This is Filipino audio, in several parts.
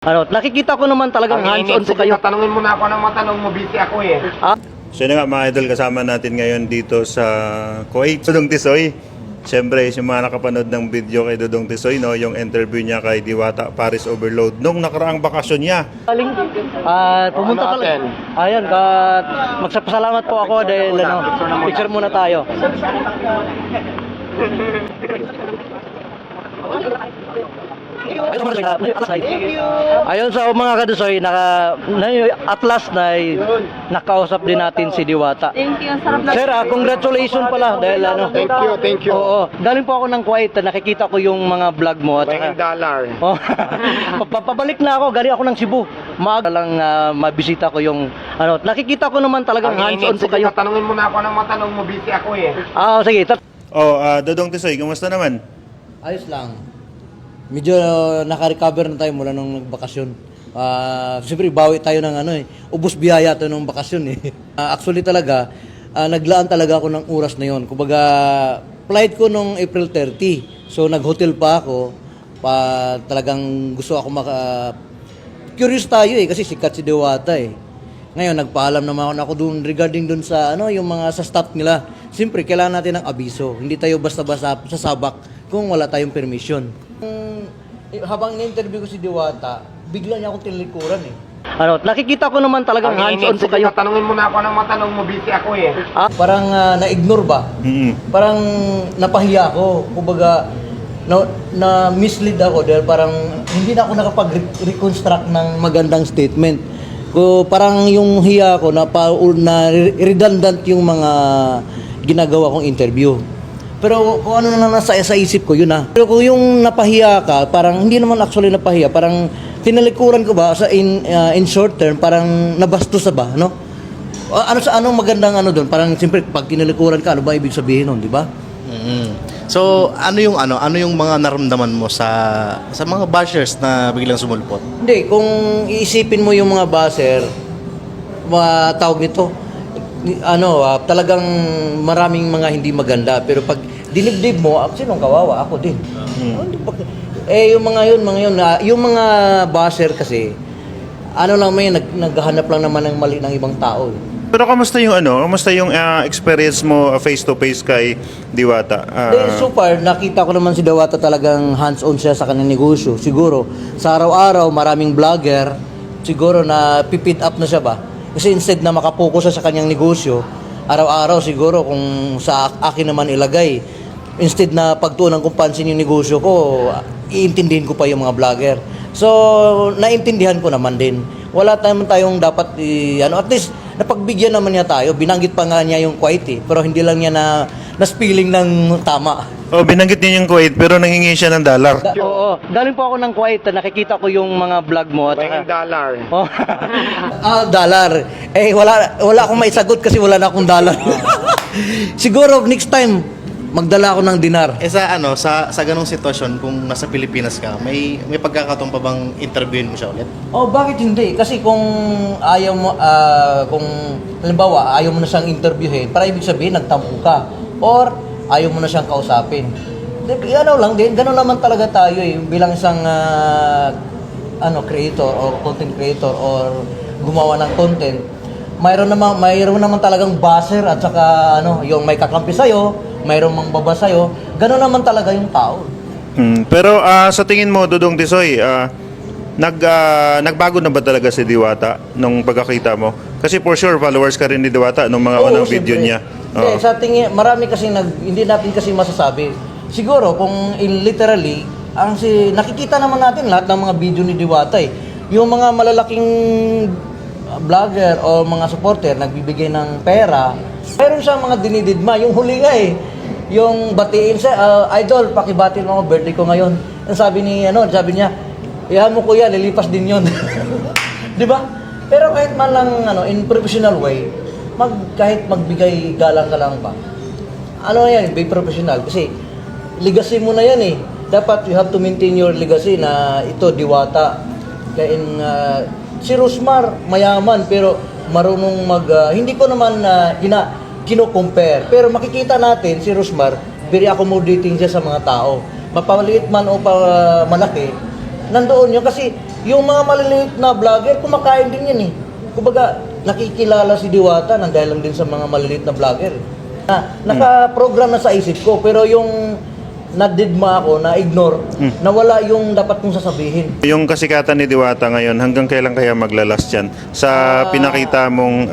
Nakikita ko naman talagang hands-on po kayo. Tanungin mo na ako ng matanong mo, busy ako eh. So yun nga mga idol, kasama natin ngayon dito sa Kuwait, Dudong Tisoy. Siyempre, yung mga nakapanood ng video kay Dudong Tisoy, no, yung interview niya kay Diwata Paris Overload nung nakaraang bakasyon niya. Pumunta Ano pala. natin? Ayan, magpasalamat po ako dahil picture muna tayo. Ayun sa mga kadusoy, at last na nakausap din natin si Diwata. Thank you. Sarap na. Sir, congratulations pala dahil Thank you. Oo, galing po ako ng Kuwait, nakikita ko yung mga vlog mo at $1 dollar. oh, papabalik na ako, galing ako ng Cebu. Maaga lang mabisita ko yung nakikita ko naman talagang hands-on po kayo. Tanungin mo na ako ng matanong mo, busy ako eh. Sige. Dudong Tisoy, kumusta naman? Ayos lang. Medyo naka-recover na tayo mula nung nagbakasyon. Siyempre, bawi tayo ng ubos biyaya tayo nung bakasyon eh. Actually talaga, naglaan talaga ako ng oras na yon. Kumbaga, flight ko nung April 30. So, nag-hotel pa ako. Talagang gusto ako curious tayo eh, kasi sikat si Diwata eh. Ngayon, nagpaalam naman ako doon regarding doon sa, yung mga sa staff nila. Siyempre, kailangan natin ng abiso. Hindi tayo basta-basta sasabak kung wala tayong permission. Habang in-interview ko si Diwata, bigla niya akong tinilikuran eh. Nakikita ko naman talagang hands-on po kayo. Tanungin mo na ako ng matanong mo, busy ako eh. Parang na-ignore ba? Parang napahiya ako. Kumbaga, na-mislead ako dahil parang hindi na ako nakapag-reconstruct ng magandang statement. Parang yung hiya ko na redundant yung mga ginagawa kong interview. Pero kung ano na nasa isip ko, yun na. Pero kung yung napahiya ka, parang hindi naman actually napahiya, parang tinalikuran ko ba in short term, parang nabastos ba, no? Anong magandang doon? Parang siyempre pag tinalikuran ka, ano ba ibig sabihin nun, di ba? So, ano yung mga naramdaman mo sa mga bashers na biglang sumulpot? Hindi, kung iisipin mo yung mga buzzer, tawag nito, talagang maraming mga hindi maganda, pero pag dinibdib mo, sinong kawawa? Ako din. Yung mga buzzer kasi, naghahanap lang naman ng mali ng ibang tao. Pero kamusta yung experience mo face to face kay Diwata? So far, nakita ko naman si Diwata talagang hands-on siya sa kanyang negosyo. Siguro, sa araw-araw, maraming vlogger, siguro na pipit up na siya ba? Kasi instead na makapokus siya sa kanyang negosyo, araw-araw siguro kung sa akin naman ilagay, instead na pagtuunan kong pansin yung negosyo ko, iintindihin ko pa yung mga vlogger. So, naintindihan ko naman din. Wala tayong dapat, at least, napagbigyan naman niya tayo. Binanggit pa nga niya yung Kuwait eh, pero hindi lang niya na-spilling ng tama. Binanggit niya yung Kuwait pero nanghingi siya ng dollar. Oo, galing po ako ng Kuwait, nakikita ko yung mga vlog mo at $1 dollar. Dollar. Wala akong maisagot kasi wala na akong dollar. Siguro next time magdala ako ng dinar. Sa ganung sitwasyon, kung nasa Pilipinas ka, may pagkakataon pa bang interviewin mo siya ulit? Bakit hindi? Kasi kung ayaw mo, kung halimbawa ayaw mo na siyang interviewin, para ibig sabihin nagtampo ka or ayaw mo na siyang kausapin. Gano'n naman talaga tayo bilang isang creator or content creator or gumawa ng content. Mayroon naman talagang buzzer at saka yung may kakampi sa'yo, mayroon mang baba sa'yo. Gano'n naman talaga yung tao. Pero sa tingin mo, Dudong Tisoy, nagbago na ba talaga si Diwata nung pagkakita mo? Kasi for sure, followers ka rin ni Diwata nung mga unang video niya. Sa tingin, marami kasi hindi natin kasi masasabi. Siguro, kung literally, nakikita naman natin lahat ng mga video ni Diwata Yung mga malalaking vlogger o mga supporter nagbibigay ng pera, mayroon siyang mga dinididma. Yung huli nga yung batiin siya, idol, pakibatiin mo ako, birthday ko ngayon. Sabi niya, iyan mo kuya, lilipas din yun. Di ba? Pero kahit man lang, in professional way, kahit magbigay galang ka lang pa, be professional. Kasi, legacy mo na yan Dapat you have to maintain your legacy na ito, Diwata. Si Rosmar, mayaman, pero marunong hindi ko naman kino-compare. Pero makikita natin, si Rosmar, very accommodating siya sa mga tao. Mapamaliit man o malaki, nandoon yun kasi yung mga maliliit na vlogger, kumakain din yan eh. Kumbaga, nakikilala si Diwata nang dahil lang din sa mga maliliit na vlogger. Naka-program na sa isip ko, pero yung nadidma ako, na-ignore, nawala yung dapat kong sasabihin. Yung kasikatan ni Diwata ngayon, hanggang kailan kaya maglalast yan? Sa pinakita mong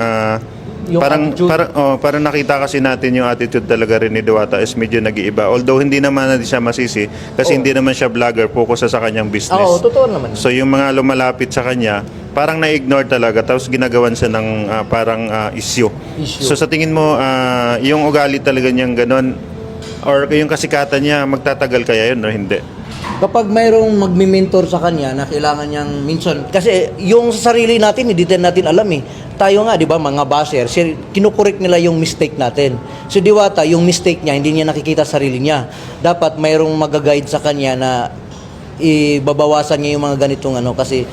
Yung attitude. parang nakita kasi natin yung attitude talaga rin ni Diwata is medyo nag-iiba. Although hindi naman natin siya masisi kasi hindi naman siya vlogger, focus sa kanyang business. Oo, totoo naman. So yung mga lumalapit sa kanya, parang na-ignore talaga tapos ginagawan siya ng parang issue. So sa tingin mo, yung ugali talaga niyang ganon or yung kasikatan niya, magtatagal kaya yun o hindi? Kapag mayroong magmi-mentor sa kanya na kailangan niyang minsan, kasi yung sa sarili natin, hindi din natin alam eh. Tayo nga, di ba, mga basher, kinukorek nila yung mistake natin. So Diwata, yung mistake niya, hindi niya nakikita sa sarili niya. Dapat mayroong mag-guide sa kanya na ibabawasan niya yung mga ganitong kasi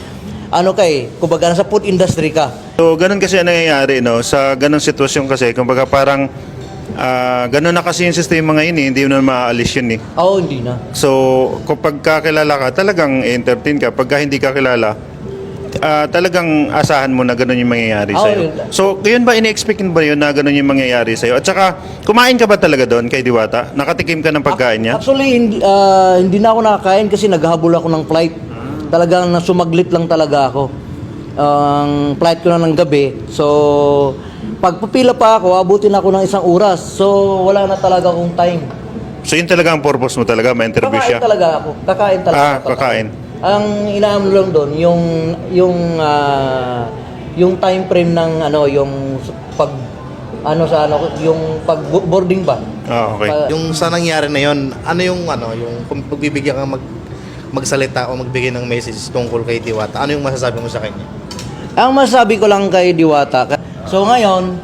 kumbaga nasa food industry ka. So ganun kasi ang nangyayari, no? Sa ganung sitwasyon kasi, kumbaga parang ganun na kasi yung sistema ngayon hindi mo na maaalis yun eh. Oo, hindi na. So, kapag kakilala ka, talagang entertain ka. Pagka hindi ka kilala, talagang asahan mo na ganun yung mangyayari sa'yo. Yun. So, yun ba, ini-expect ba yun na ganun yung mangyayari sa'yo? At saka, kumain ka ba talaga doon kay Diwata? Nakatikim ka ng pagkain niya? Actually, hindi na ako nakakain kasi naghahabol ako ng flight. Talagang sumaglit lang talaga ako. Ang flight ko na ng gabi. So, pagpapila pa ako, abutin ako ng 1 oras. So, wala na talaga akong time. So, yun talaga ang purpose mo talaga, ma-interview siya? Kakain talaga ako. Kakain talaga ako. Kakain. Ang inaano lang doon, yung time frame ng yung yung pag boarding ba? Okay. Yung sa nangyari na yon, yung kung pagbibigyan kang magsalita o magbigay ng message tungkol kay Diwata, ano yung masasabi mo sa kanya? Ang masasabi ko lang kay Diwata, so ngayon,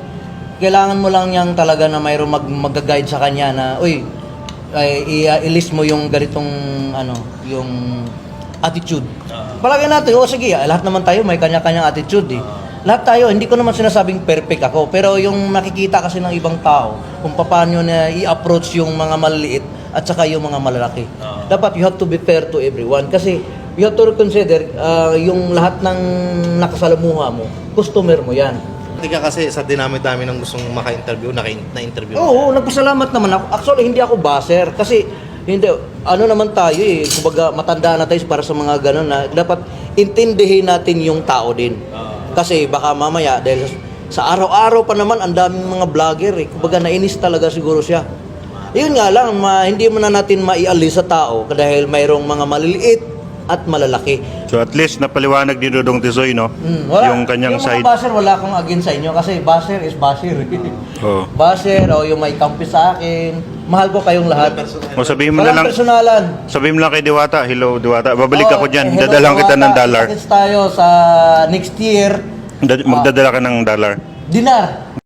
kailangan mo lang niyang talaga na mayroong mag-guide sa kanya na, i-list mo yung ganitong, yung attitude. Palagay natin, sige, lahat naman tayo may kanya-kanyang attitude eh. Lahat tayo, hindi ko naman sinasabing perfect ako, pero yung nakikita kasi ng ibang tao, kung paano na i-approach yung mga maliliit at saka yung mga malalaki. Dapat you have to be fair to everyone kasi you have to consider yung lahat ng nakasalamuha mo, customer mo yan. Hindi ka kasi sa dinami-dami ng gustong maka-interview, na-interview. Oo, nagpasalamat naman ako. Actually, hindi ako baser kasi naman tayo eh, kumbaga matanda na tayo para sa mga ganun na dapat intindihin natin yung tao din. Kasi baka mamaya dahil sa araw-araw pa naman ang daming mga vlogger eh, kumbaga nainis talaga siguro siya. Yun nga lang, hindi mo na natin maialis sa tao dahil mayroong mga maliliit at malalaki. So, at least napaliwanag ni Dudong Tisoy, no? Yung kanyang yung side. mga basher, wala akong against sa inyo kasi basher is basher. Oo. Basher o yung may kampi sa akin, mahal ko kayong lahat. O sabihin mo na Walang lang, personalan. sabihin mo lang kay Diwata, hello Diwata, babalik ako dyan, hello, dadalang kita ng Diwata. dollar. Kita-kits tayo sa next year. Magdadala ka ng dollar. Dinar.